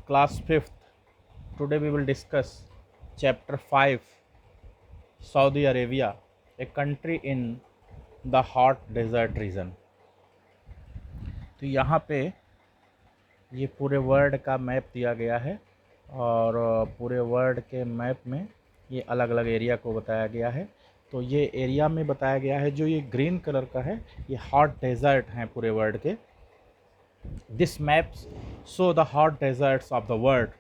Class 5th. Today we will discuss Chapter 5, Saudi Arabia, a country in the hot desert region. तो यहाँ पे ये पूरे world का मैप दिया गया है और पूरे वर्ल्ड के मैप में ये अलग अलग एरिया को बताया गया है। तो ये एरिया में बताया गया है जो ये ग्रीन कलर का है, ये हॉट डेजर्ट हैं पूरे वर्ल्ड के। This maps show the hot desserts of the world.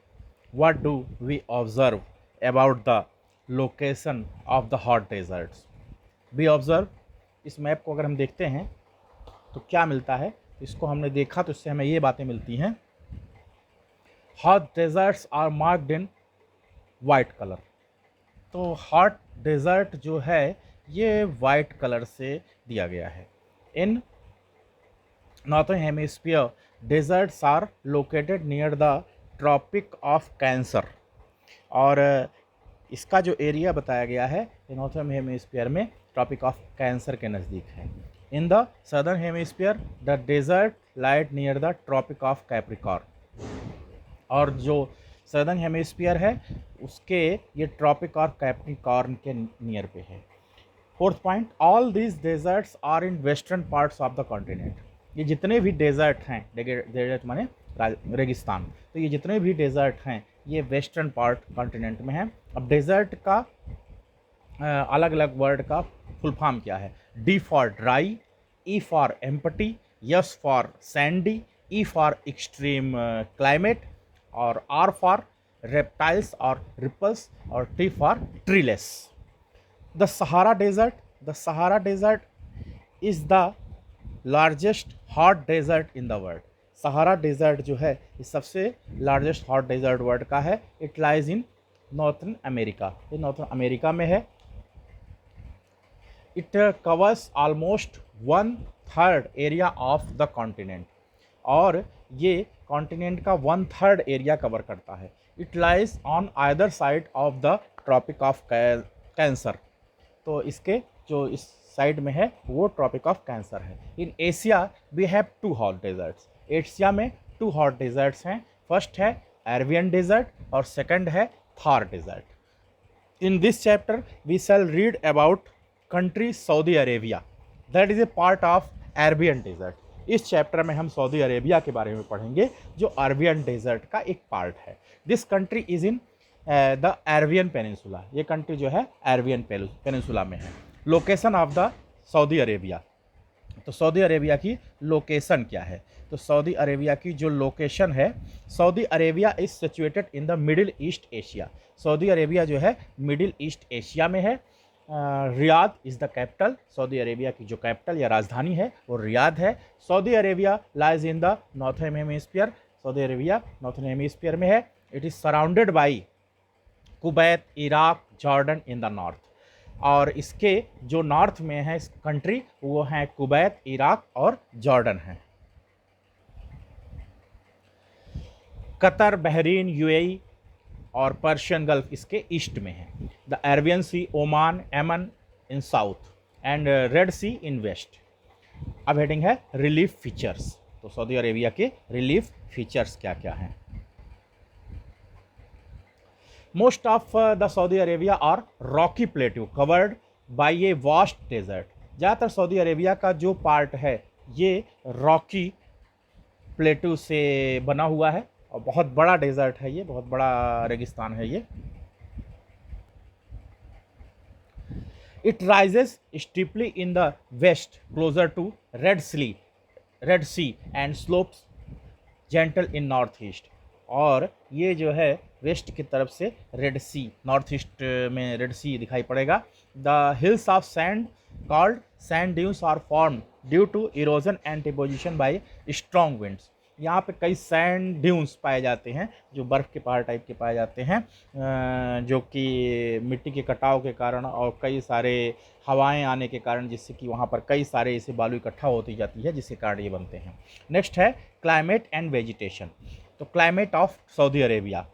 What do we observe about the location of the hot deserts? We observe, इस मैप को अगर हम देखते हैं तो क्या मिलता है, इसको हमने देखा तो इससे हमें ये बातें मिलती हैं। Hot deserts are marked in white colour. तो हॉट डेजर्ट जो है ये वाइट कलर से दिया गया है। In northern hemisphere deserts are located near the Tropic of Cancer. और इसका जो एरिया बताया गया है नॉर्थन हेमिस्फीयर में ट्रॉपिक ऑफ कैंसर के नज़दीक है। In the southern hemisphere the desert light near the Tropic of Capricorn. और जो सदर्न हेमिस्फीयर है उसके ये ट्रॉपिक ऑफ कैप्रिकॉर्न के नियर पे है। Fourth point, all these deserts are in western parts of the continent. ये जितने भी डेजर्ट हैं, डेजर्ट माने रेगिस्तान, तो ये जितने भी डेजर्ट हैं ये वेस्टर्न पार्ट कॉन्टिनेंट में हैं। अब डेजर्ट का अलग अलग वर्ड का फुल फॉर्म क्या है? D for dry, E for empty, S for sandy, E for extreme climate, और आर फॉर रेप्टाइल्स और रिपल्स, और T for treeless. The Sahara desert is the largest hot desert in the world. Sahara desert जो है ये सबसे largest hot desert world का है। It lies in northern America, ये नॉर्थन अमेरिका में है। It covers almost 1/3 area of the continent, और ये कॉन्टिनेंट का 1/3 एरिया कवर करता है। It lies on either side of the Tropic of Cancer. तो इसके जो इस साइड में है वो ट्रॉपिक ऑफ कैंसर है। In Asia we have 2 hot deserts. Asia में 2 हॉट डेजर्ट्स हैं। फर्स्ट है अरेबियन डेजर्ट और सेकंड है Thar desert. In this chapter we shall read about country Saudi Arabia, that is a part of Arabian desert. इस chapter में हम Saudi Arabia के बारे में पढ़ेंगे जो अरेबियन डेजर्ट का एक पार्ट है। This country is in the Arabian peninsula. ये कंट्री जो है अरेबियन पेनिनसुला में है। Location of the Saudi Arabia, तो सऊदी अरेबिया की लोकेशन क्या है? तो सऊदी अरेबिया की जो लोकेशन है, Saudi Arabia is situated in the middle east Asia. Saudi Arabia जो है मिडिल ईस्ट एशिया में है। Riyadh is the capital. Saudi Arabia की जो कैपिटल या राजधानी है वो रियाद है। Saudi Arabia lies in the northern hemisphere. Saudi Arabia northern hemisphere में है। It is surrounded by Kuwait, Iraq, Jordan in the north. और इसके जो नॉर्थ में है इस कंट्री वो हैं कुवैत, इराक और जॉर्डन हैं। कतर, बहरीन, यूएई और पर्शियन गल्फ इसके ईस्ट में है। The Arabian Sea, Oman, Yemen in south and Red Sea in west. अब हेडिंग है रिलीफ फीचर्स। तो सऊदी अरेबिया के रिलीफ फीचर्स क्या क्या हैं? Most of the Saudi Arabia are rocky plateau covered by a vast desert. ज़्यादातर Saudi Arabia का जो पार्ट है ये रॉकी प्लेटू से बना हुआ है और बहुत बड़ा डेजर्ट है, ये बहुत बड़ा रेगिस्तान है ये। It rises steeply in the west closer to Red Sea and slopes gentle in northeast. और ये जो है वेस्ट की तरफ से रेड सी, नॉर्थ ईस्ट में रेड सी दिखाई पड़ेगा। The hills of sand called sand dunes are form due to erosion and deposition by strong winds. यहाँ पे कई सैंड ड्यून्स पाए जाते हैं जो बर्फ़ के पहाड़ टाइप के पाए जाते हैं, जो कि मिट्टी के कटाव के कारण और कई सारे हवाएं आने के कारण, जिससे कि वहाँ पर कई सारे ऐसे बालू इकट्ठा होती जाती है जिसके कारण ये बनते हैं। नेक्स्ट है क्लाइमेट एंड वेजिटेशन। तो climate of Saudi Arabia,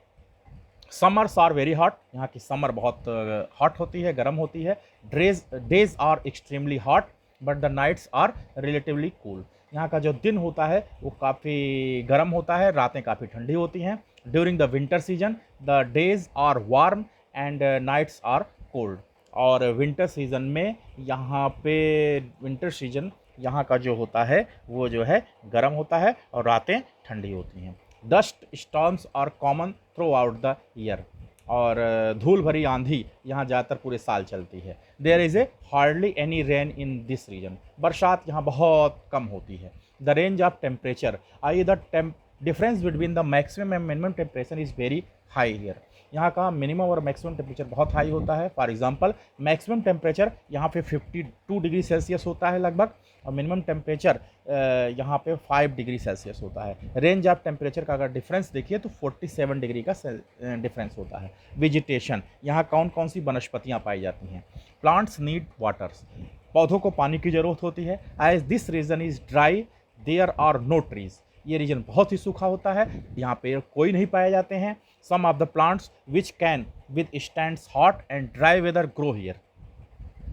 summers are very hot. यहाँ की समर बहुत हॉट होती है, गर्म होती है। Days are extremely hot but the nights are relatively cool. यहाँ का जो दिन होता है वो काफ़ी गर्म होता है, रातें काफ़ी ठंडी होती हैं। During the winter season the days are warm and nights are cold. और विंटर सीजन में यहाँ पे विंटर सीजन यहाँ का जो होता है वो जो है गर्म होता है और रातें ठंडी होती हैं। Dust storms are common throughout the year. और धूल भरी आंधी यहाँ ज़्यादातर पूरे साल चलती है। There is a hardly any rain in this region. बरसात यहाँ बहुत कम होती है। The range of temperature I the difference between the maximum and minimum temperature is very high here. यहाँ का मिनिमम और मैक्सिमम टेम्परेचर बहुत हाई होता है। फॉर एग्जांपल मैक्सिमम टेम्परेचर यहाँ पे 52 डिग्री सेल्सियस होता है लगभग, और मिनिमम टेम्परेचर यहाँ पे 5 डिग्री सेल्सियस होता है। रेंज ऑफ टेम्परेचर का अगर डिफरेंस देखिए तो 47 डिग्री का डिफरेंस होता है। वेजिटेशन यहाँ कौन कौन सी वनस्पतियाँ पाई जाती हैं। प्लांट्स नीड वाटर्स, पौधों को पानी की ज़रूरत होती है। As this region is dry there are no trees. ये रीजन बहुत ही सूखा होता है, यहाँ पेड़ कोई नहीं पाए जाते हैं। Some of the plants which can with stands hot and dry weather grow here.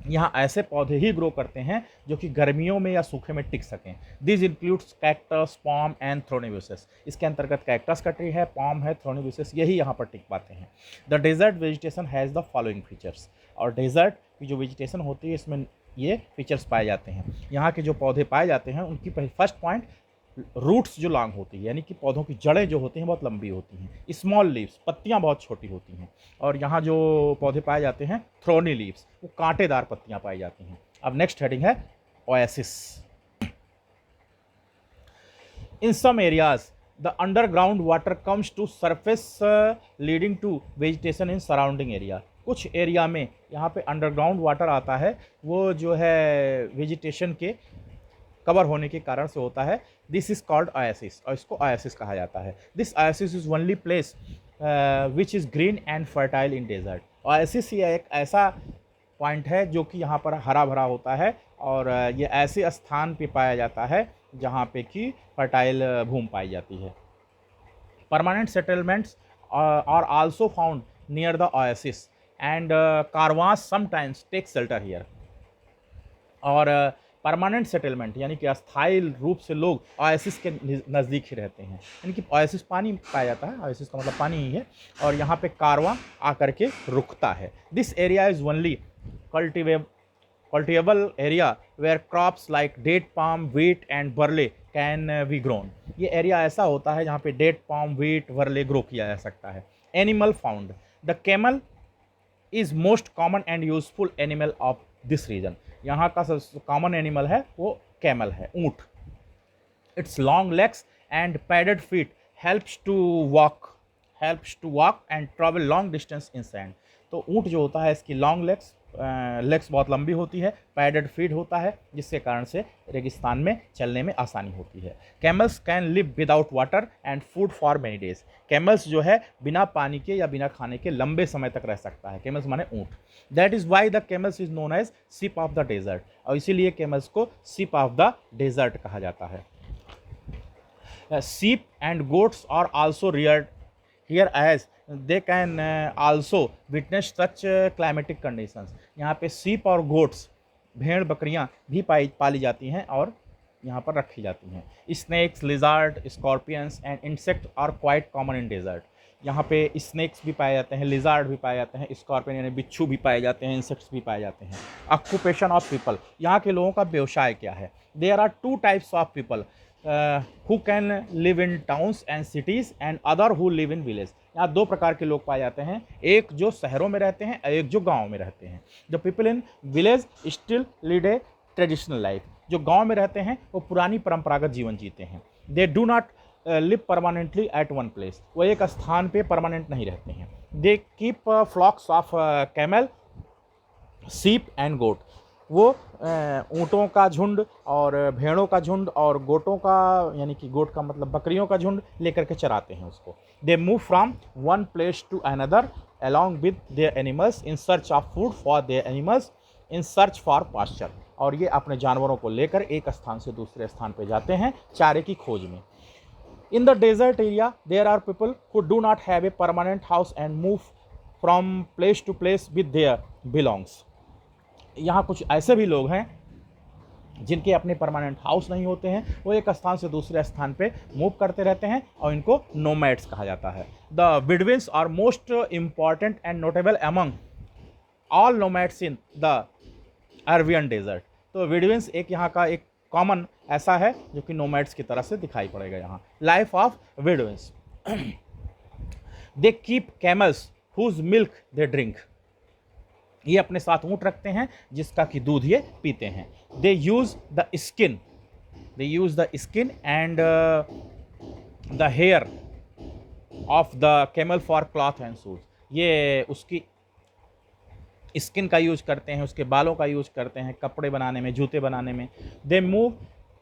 यहाँ ऐसे पौधे ही ग्रो करते हैं जो कि गर्मियों में या सूखे में टिक सकें। This includes cactus, palm and thorny bushes. इसके अंतर्गत कैक्टस का ट्री है, पाम है, थ्रोनिबुसेस यही यहाँ पर टिक पाते हैं। The desert vegetation has the following features. और डेजर्ट की जो वेजिटेशन होती है इसमें ये फीचर्स पाए जाते हैं। यहाँ के जो पौधे पाए जाते हैं उनकी फर्स्ट पॉइंट, रूट्स जो लॉन्ग होती है, यानी कि पौधों की जड़ें जो होती हैं बहुत लंबी होती हैं। स्मॉल लीव्स, पत्तियां बहुत छोटी होती हैं। और यहाँ जो पौधे पाए जाते हैं थ्रोनी लीव्स, वो कांटेदार पत्तियां पाई जाती हैं। अब नेक्स्ट हेडिंग है oasis. In some areas the underground water comes to surface leading to vegetation in surrounding area. कुछ एरिया में यहाँ पे अंडरग्राउंड वाटर आता है, वो जो है वेजिटेशन के कवर होने के कारण से होता है। दिस इज कॉल्ड ओएसिस, और इसको ओएसिस कहा जाता है। This oasis is only place which is green and fertile in desert. Oasis ये एक ऐसा पॉइंट है जो कि यहाँ पर हरा भरा होता है, और ये ऐसे स्थान पे पाया जाता है जहाँ पे कि फर्टाइल भूमि पाई जाती है। Permanent settlements are also found near the oasis and caravans sometimes take shelter here. और परमानेंट सेटलमेंट यानी कि अस्थायी रूप से लोग ओएसिस के नज़दीक ही रहते हैं, यानी कि ओएसिस पानी पाया जाता है, ओएसिस का मतलब पानी ही है, और यहाँ पे कारवां आकर के रुकता है। This area is only cultivable area where crops like date palm, wheat and barley can be grown. ये एरिया ऐसा होता है जहाँ पे date palm, wheat, barley grow किया जा सकता है। Animal found, the camel is most common and useful animal of this region. यहाँ का सबसे कॉमन एनिमल है वो कैमल है, ऊँट। Its long legs and padded feet helps to walk and travel long distance in sand. तो ऊँट जो होता है इसकी लॉन्ग लेग्स बहुत लंबी होती है, पैडेड फीट होता है, जिसके कारण से रेगिस्तान में चलने में आसानी होती है। Camels can live without water and food for many days. Camels जो है बिना पानी के या बिना खाने के लंबे समय तक रह सकता है। कैमल्स माने ऊँट। That is why the camels is known as ship of the desert, और इसीलिए कैमल्स को शिप ऑफ द डेजर्ट कहा जाता है। Sheep and goats are also reared here as they can also witness such climatic conditions। यहाँ पे sheep और goats, भेड़ बकरियाँ भी पाली जाती हैं और यहाँ पर रखी जाती हैं। Snakes, lizard, scorpions and insects are quite common in desert। यहाँ पे स्नैक्स भी पाए जाते हैं, लिजार्ड भी पाए जाते हैं, स्कॉर्पियन यानी बिच्छू भी पाए जाते हैं, इंसेक्ट्स भी पाए जाते हैं। ऑक्यूपेशन ऑफ पीपल, यहाँ के लोगों का व्यवसाय क्या है। There are 2 types of people who can live in towns and cities and other who live in village. यहाँ 2 प्रकार के लोग पाए जाते हैं, एक जो शहरों में रहते हैं, एक जो गाँव में रहते हैं। The people in village still lead A traditional life. जो गाँव में रहते हैं वो पुरानी परंपरागत जीवन जीते हैं। They do not live permanently at one place, वो एक स्थान पे परमानेंट नहीं रहते हैं। They keep flocks of camel, sheep and goat. वो ऊँटों का झुंड और भेड़ों का झुंड और गोटों का, यानी कि गोट का मतलब बकरियों का झुंड लेकर के चराते हैं उसको। They move from one place to another along with their animals in search of food for their animals in search for pasture. और ये अपने जानवरों को लेकर एक स्थान से दूसरे स्थान पर जाते हैं चारे की खोज में। In the desert area, there are people who do not have a permanent house and move from place to place with their belongs। यहाँ कुछ ऐसे भी लोग हैं जिनके अपने परमानेंट हाउस नहीं होते हैं, वो एक स्थान से दूसरे स्थान पे मूव करते रहते हैं और इनको नोमैड्स कहा जाता है। The Bedouins are most important and notable among all nomads in the Arabian desert. तो बिडविन्स एक यहाँ का एक कॉमन ऐसा है जो कि नोमैड्स की तरह से दिखाई पड़ेगा यहाँ। Life of Bedouins, they keep camels whose milk they drink. ये अपने साथ ऊँट रखते हैं जिसका कि दूध ये पीते हैं। They use the skin and the hair of the camel for cloth and shoes. ये उसकी स्किन का यूज करते हैं, उसके बालों का यूज करते हैं कपड़े बनाने में, जूते बनाने में। दे मूव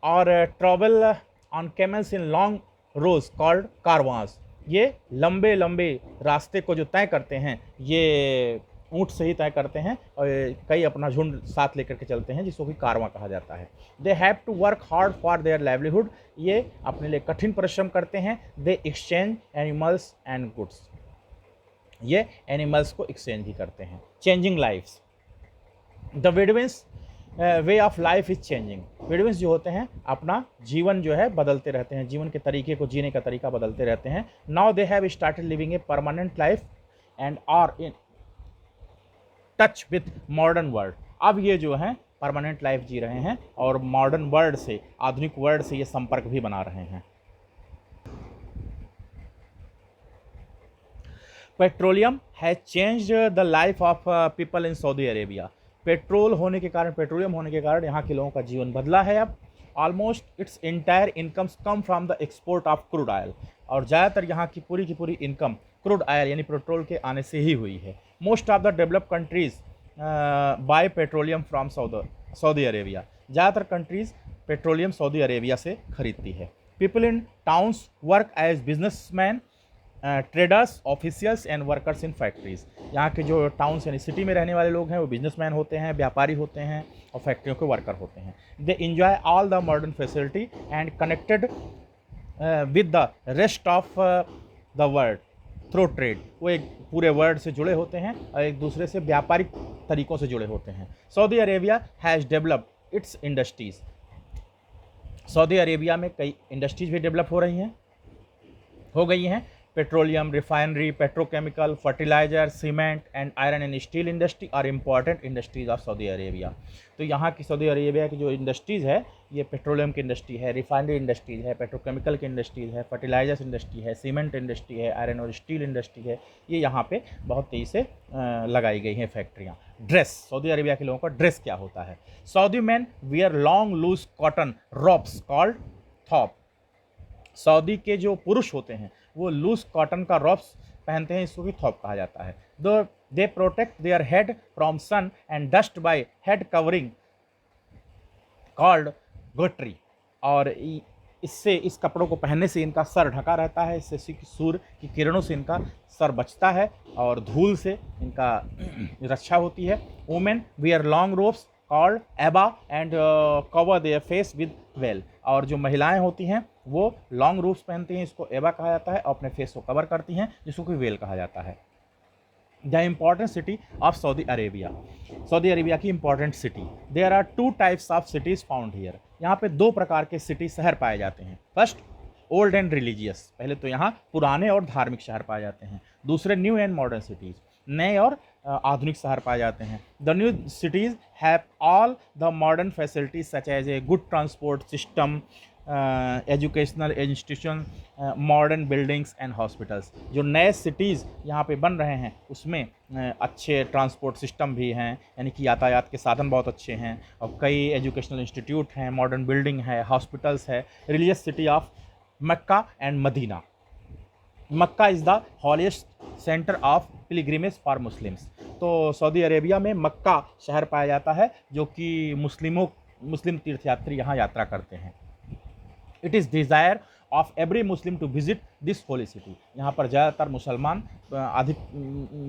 और travel on camels in long rows called caravans. ये लंबे लंबे रास्ते को जो तय करते हैं ये ऊँट से ही तय करते हैं और कई अपना झुंड साथ लेकर के चलते हैं जिसको कि कारवां कहा जाता है। They have to work hard for their livelihood. ये अपने लिए कठिन परिश्रम करते हैं। दे एक्सचेंज एनिमल्स एंड गुड्स। ये एनिमल्स को एक्सचेंज भी करते हैं। Changing lifes, the Bedouins way of life is changing. Bedouins जो होते हैं अपना जीवन जो है बदलते रहते हैं, जीवन के तरीके को, जीने का तरीका बदलते रहते हैं। Now they have started living a permanent life and are in touch with modern world. अब ये जो है परमानेंट लाइफ जी रहे हैं और मॉडर्न वर्ल्ड से, आधुनिक वर्ल्ड से ये संपर्क भी बना रहे हैं। Petroleum has changed the life of people in Saudi Arabia. Petroleum होने के कारण यहाँ के लोगों का जीवन बदला है। अब almost its entire incomes come from the export of crude oil. और ज़्यादातर यहाँ की पूरी इनकम क्रूड ऑयल यानी पेट्रोल के आने से ही हुई है। Most of the developed countries buy petroleum from Saudi Arabia. ज़्यादातर कंट्रीज़ पेट्रोलियम सऊदी अरेबिया से खरीदती है। People in towns work as businessman, traders, officials and workers in factories. यहाँ के जो टाउन्स यानी सिटी में रहने वाले लोग हैं वो बिजनेसमैन होते हैं, व्यापारी होते हैं और फैक्ट्रियों के वर्कर होते हैं। They enjoy all the modern facility and connected with the rest of the world through trade. वो एक पूरे वर्ल्ड से जुड़े होते हैं और एक दूसरे से व्यापारिक तरीकों से जुड़े होते हैं। Saudi Arabia has developed its industries. Saudi Arabia में कई इंडस्ट्रीज भी डेवलप हो गई हैं। Petroleum, refinery, petrochemical, fertilizer, cement and iron and steel industry are important industries of Saudi Arabia. तो यहाँ की सऊदी अरेबिया की जो इंडस्ट्रीज़ है ये पेट्रोलियम की इंडस्ट्री है, रिफाइनरी इंडस्ट्रीज है, पेट्रोकेमिकल की इंडस्ट्रीज है, फर्टिलाइजर्स इंडस्ट्री है, सीमेंट इंडस्ट्री है, आयरन और स्टील इंडस्ट्री है। ये यहाँ पे बहुत तेज़ी से लगाई गई हैं फैक्ट्रियाँ। ड्रेस, सऊदी अरेबिया के लोगों का ड्रेस क्या होता है? Saudi man wear long loose cotton robes called thobe. Saudi के जो पुरुष होते हैं वो लूज कॉटन का रॉब्स पहनते हैं, इसको भी थॉप कहा जाता है। They protect their head from sun and dust by head covering called ghutra. और इससे, इस कपड़ों को पहनने से इनका सर ढका रहता है, इससे सूर्य की किरणों से इनका सर बचता है और धूल से इनका रक्षा होती है। Women wear long robes called aba and cover their face with veil. और जो महिलाएं होती हैं वो लॉन्ग रोब्स पहनती हैं, इसको एबा कहा जाता है, और अपने फेस को कवर करती हैं जिसको कि वेल कहा जाता है। The important city of Saudi Arabia, Saudi Arabia की important city. There are 2 types of cities found here. यहाँ पे 2 प्रकार के सिटी शहर पाए जाते हैं। फर्स्ट ओल्ड एंड रिलीजियस, पहले तो यहाँ पुराने और धार्मिक शहर पाए जाते हैं। दूसरे न्यू एंड मॉडर्न सिटीज़, नए और आधुनिक शहर पाए जाते हैं। The new cities have all the modern facilities such as a good transport system, educational institution, modern buildings and hospitals. जो नए सिटीज़ यहाँ पे बन रहे हैं उसमें अच्छे ट्रांसपोर्ट सिस्टम भी हैं, यानी कि यातायात के साधन बहुत अच्छे हैं, और कई एजुकेशनल इंस्टीट्यूट हैं, मॉडर्न बिल्डिंग है, हॉस्पिटल्स है। Religious city of Mecca and Medina. Mecca is the holiest centre of pilgrimage for Muslims. तो सऊदी अरेबिया में मक्का शहर पाया जाता है जो कि मुस्लिम तीर्थयात्री यहाँ यात्रा करते हैं। It is desire of every Muslim to visit this holy city. यहाँ पर ज़्यादातर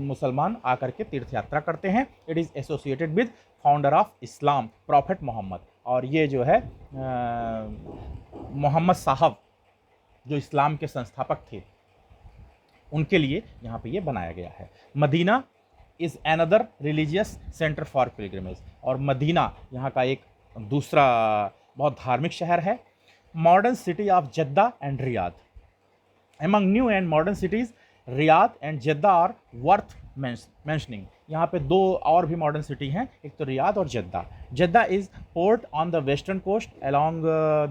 मुसलमान आकर के तीर्थ यात्रा करते हैं। It is associated with founder of Islam prophet Muhammad. और ये जो है मोहम्मद साहब जो इस्लाम के संस्थापक थे उनके लिए यहाँ पे ये बनाया गया है। Medina is another religious centre for pilgrimage. और मदीना यहाँ का एक दूसरा बहुत धार्मिक शहर है। Modern city of Jeddah and Riyadh. Among new and modern cities Riyadh and Jeddah are worth mentioning. यहाँ पे दो और भी मॉडर्न सिटी हैं, एक तो रियाद और Jeddah. Jeddah is port on the western coast along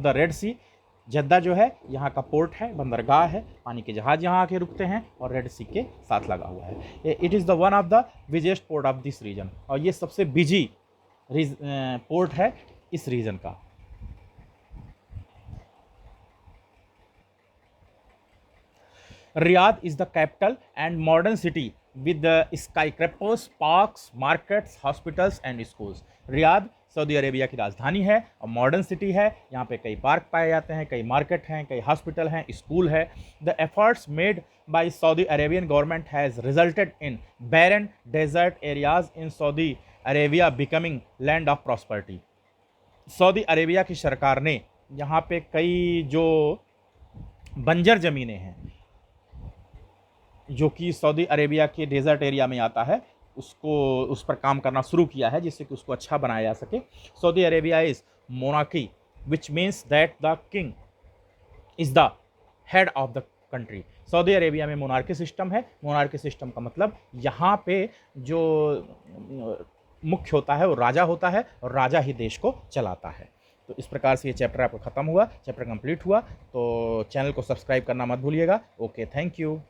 the Red Sea. Jeddah जो है यहाँ का पोर्ट है, बंदरगाह है, पानी के जहाज़ यहाँ आके रुकते हैं और रेड सी के साथ लगा हुआ है। It is the one of the biggest port of this region, और ये सबसे बिजी पोर्ट है इस रीजन का। Riyadh is the capital and modern city with the skyscrapers, parks, markets, hospitals and schools. Riyadh Saudi Arabia की राजधानी है और मॉडर्न सिटी है। यहाँ पे कई पार्क पाए जाते हैं, कई मार्केट हैं, कई हॉस्पिटल हैं, स्कूल है। The efforts made by Saudi Arabian government has resulted in barren desert areas in Saudi Arabia becoming land of prosperity. Saudi Arabia की सरकार ने यहाँ पे कई जो बंजर ज़मीनें हैं जो कि सऊदी अरेबिया के डेजर्ट एरिया में आता है, उसको उस पर काम करना शुरू किया है जिससे कि उसको अच्छा बनाया जा सके। Saudi Arabia is monarchy which means that the king is the head of the country. Saudi Arabia में मोनार्की सिस्टम है। मोनार्की सिस्टम का मतलब यहाँ पे जो मुख्य होता है वो राजा होता है और राजा ही देश को चलाता है। तो इस प्रकार से ये चैप्टर आपका ख़त्म हुआ, चैप्टर कंप्लीट हुआ। तो चैनल को सब्सक्राइब करना मत भूलिएगा। Okay, thank you.